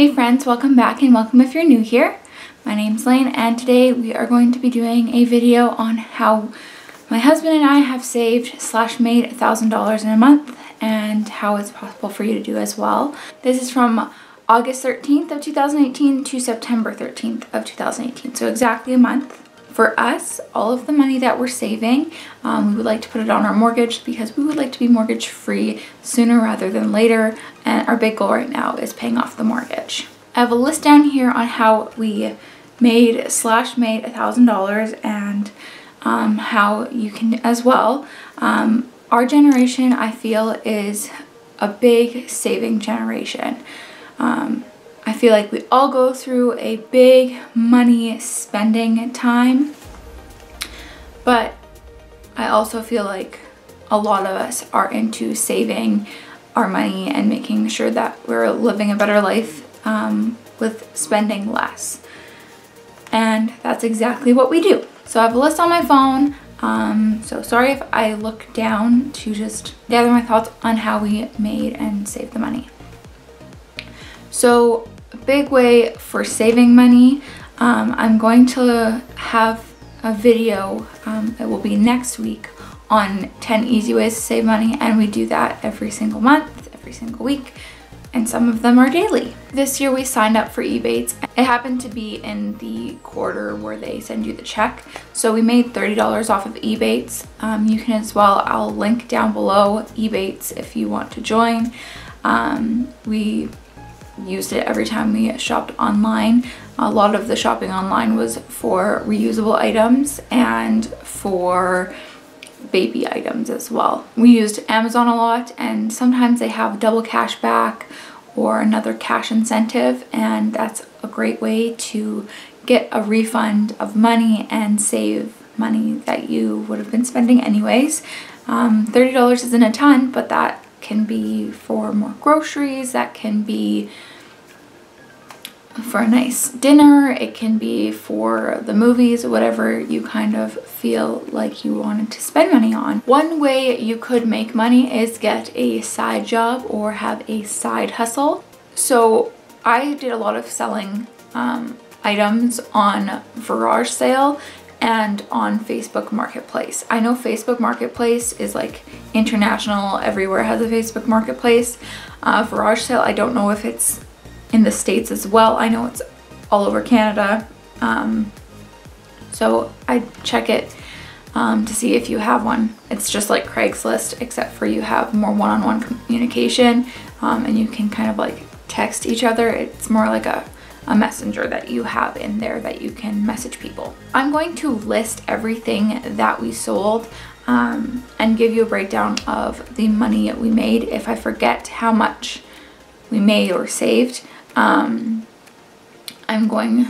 Hey friends, welcome back and welcome if you're new here. My name's Laine and today we are going to be doing a video on how my husband and I have saved / made $1,000 in a month and how it's possible for you to do as well. This is from August 13th of 2018 to September 13th of 2018, so exactly a month. For us, all of the money that we're saving, we would like to put it on our mortgage because we would like to be mortgage free sooner rather than later, and our big goal right now is paying off the mortgage. I have a list down here on how we made / made $1,000 and how you can as well. Our generation, I feel, is a big saving generation. I feel like we all go through a big money spending time, but I also feel like a lot of us are into saving our money and making sure that we're living a better life with spending less. And that's exactly what we do. So I have a list on my phone. So sorry if I look down to just gather my thoughts on how we made and saved the money. So a big way for saving money, I'm going to have a video, it will be next week, on 10 easy ways to save money, and we do that every single month, every single week, and some of them are daily. This year we signed up for Ebates. It happened to be in the quarter where they send you the check, so we made $30 off of Ebates. You can as well, I'll link down below Ebates if you want to join. We used it every time we shopped online. A lot of the shopping online was for reusable items and for baby items as well. We used Amazon a lot, and sometimes they have double cash back or another cash incentive, and that's a great way to get a refund of money and save money that you would have been spending anyways. $30 isn't a ton, but that can be for more groceries, that can be for a nice dinner, it can be for the movies, whatever you kind of feel like you wanted to spend money on. One way you could make money is get a side job or have a side hustle. So I did a lot of selling items on garage sale and on Facebook Marketplace. I know Facebook Marketplace is like international, everywhere has a Facebook Marketplace. Garage sale, I don't know if it's in the States as well. I know it's all over Canada. So I check it to see if you have one. It's just like Craigslist, except for you have more one-on-one communication, and you can kind of like text each other. It's more like a messenger that you have in there that you can message people. I'm going to list everything that we sold and give you a breakdown of the money we made. If I forget how much we made or saved, I'm going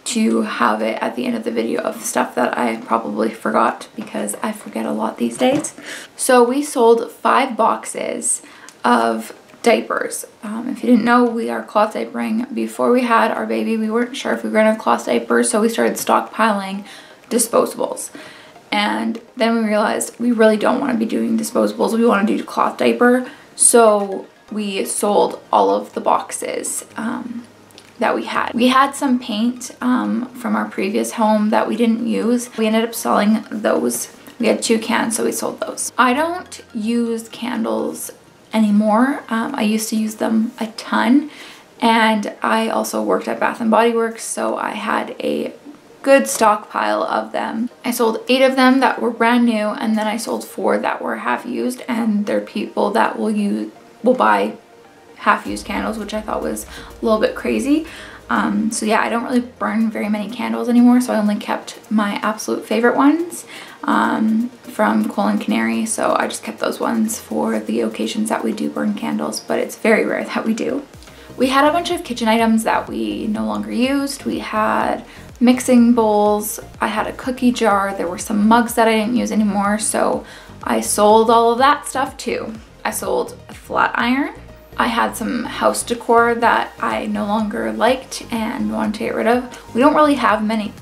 to have it at the end of the video of stuff that I probably forgot because I forget a lot these days. So we sold 5 boxes of diapers. If you didn't know, we are cloth diapering. Before we had our baby, we weren't sure if we were gonna cloth diaper, so we started stockpiling disposables. And then we realized we really don't want to be doing disposables. We want to do cloth diaper. So we sold all of the boxes that we had. We had some paint from our previous home that we didn't use. We ended up selling those. We had 2 cans, so we sold those. I don't use candles anymore. I used to use them a ton, and I also worked at Bath & Body Works, so I had a good stockpile of them. I sold 8 of them that were brand new, and then I sold 4 that were half used, and they're people that will buy half-used candles, which I thought was a little bit crazy. So yeah, I don't really burn very many candles anymore, so I only kept my absolute favorite ones from Coal & Canary, so I just kept those ones for the occasions that we do burn candles, but it's very rare that we do. We had a bunch of kitchen items that we no longer used. We had mixing bowls, I had a cookie jar, there were some mugs that I didn't use anymore, so I sold all of that stuff too. I sold a flat iron. I had some house decor that I no longer liked and wanted to get rid of. We don't really have many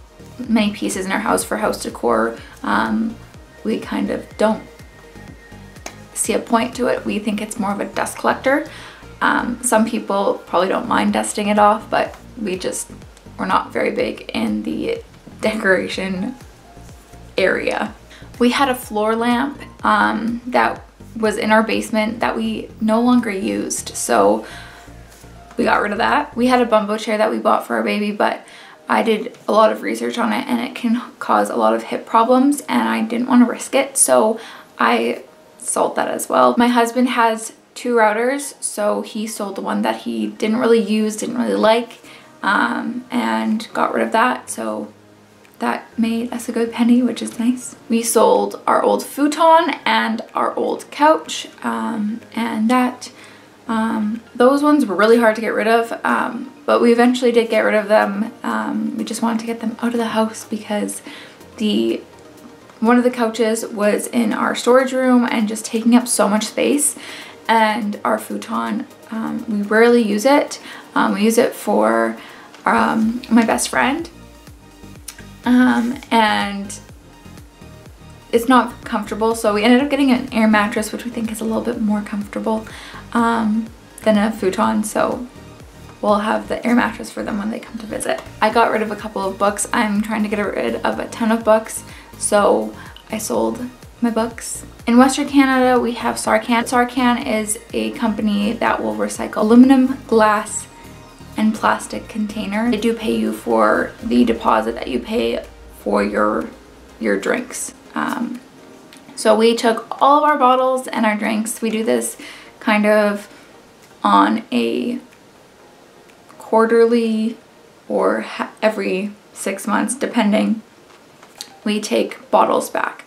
pieces in our house for house decor. We kind of don't see a point to it. We think it's more of a dust collector. Some people probably don't mind dusting it off, but we're not very big in the decoration area. We had a floor lamp that was in our basement that we no longer used, so we got rid of that. We had a bumbo chair that we bought for our baby, but I did a lot of research on it and it can cause a lot of hip problems and I didn't want to risk it, so I sold that as well. My husband has 2 routers, so he sold the one that he didn't really use, didn't really like, and got rid of that, so that made us a good penny, which is nice. We sold our old futon and our old couch, and those ones were really hard to get rid of, but we eventually did get rid of them. We just wanted to get them out of the house because one of the couches was in our storage room and just taking up so much space, and our futon, we rarely use it. We use it for my best friend, and it's not comfortable, so we ended up getting an air mattress, which we think is a little bit more comfortable than a futon, so we'll have the air mattress for them when they come to visit. I got rid of a couple of books. I'm trying to get rid of a ton of books, so I sold my books. In Western Canada, we have Sarcan. Sarcan is a company that will recycle aluminum, glass, and plastic containers. They do pay you for the deposit that you pay for your drinks. So we took all of our bottles and our drinks. We do this kind of on a quarterly or every 6 months, depending. We take bottles back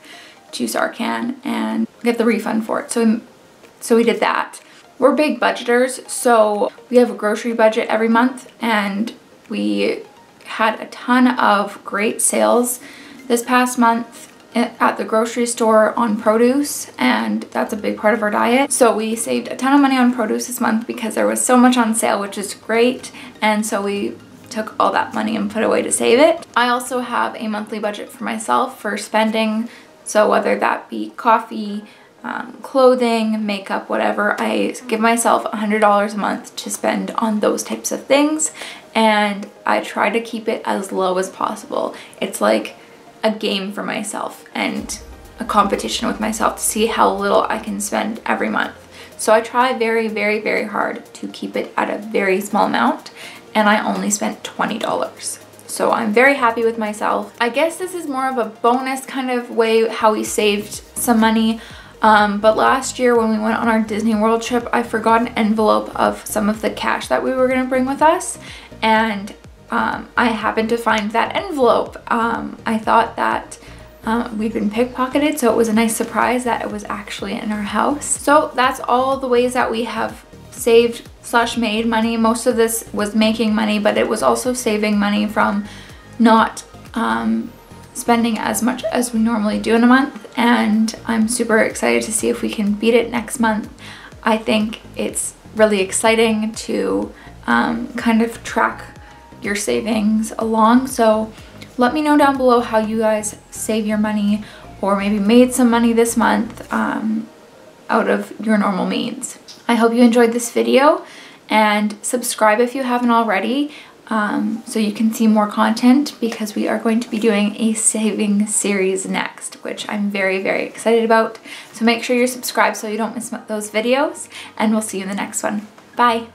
to Sarcan and get the refund for it. So we did that. We're big budgeters, so we have a grocery budget every month, and we had a ton of great sales this past month at the grocery store on produce, and that's a big part of our diet. So we saved a ton of money on produce this month because there was so much on sale, which is great, and so we took all that money and put away to save it. I also have a monthly budget for myself for spending, so whether that be coffee, clothing, makeup, whatever, I give myself $100 a month to spend on those types of things, and I try to keep it as low as possible. It's like a game for myself and a competition with myself to see how little I can spend every month. So I try very, very, very hard to keep it at a very small amount, and I only spent $20. So I'm very happy with myself. I guess this is more of a bonus kind of way how we saved some money. But last year when we went on our Disney World trip, I forgot an envelope of some of the cash that we were gonna bring with us, and I happened to find that envelope. I thought that we'd been pickpocketed, so it was a nice surprise that it was actually in our house. So that's all the ways that we have saved / made money. Most of this was making money, but it was also saving money from not spending as much as we normally do in a month, and I'm super excited to see if we can beat it next month. I think it's really exciting to kind of track your savings along, so let me know down below how you guys save your money, or maybe made some money this month out of your normal means. I hope you enjoyed this video, and subscribe if you haven't already, so you can see more content, because we are going to be doing a saving series next, which I'm very, very excited about. So make sure you're subscribed so you don't miss those videos, and we'll see you in the next one. Bye!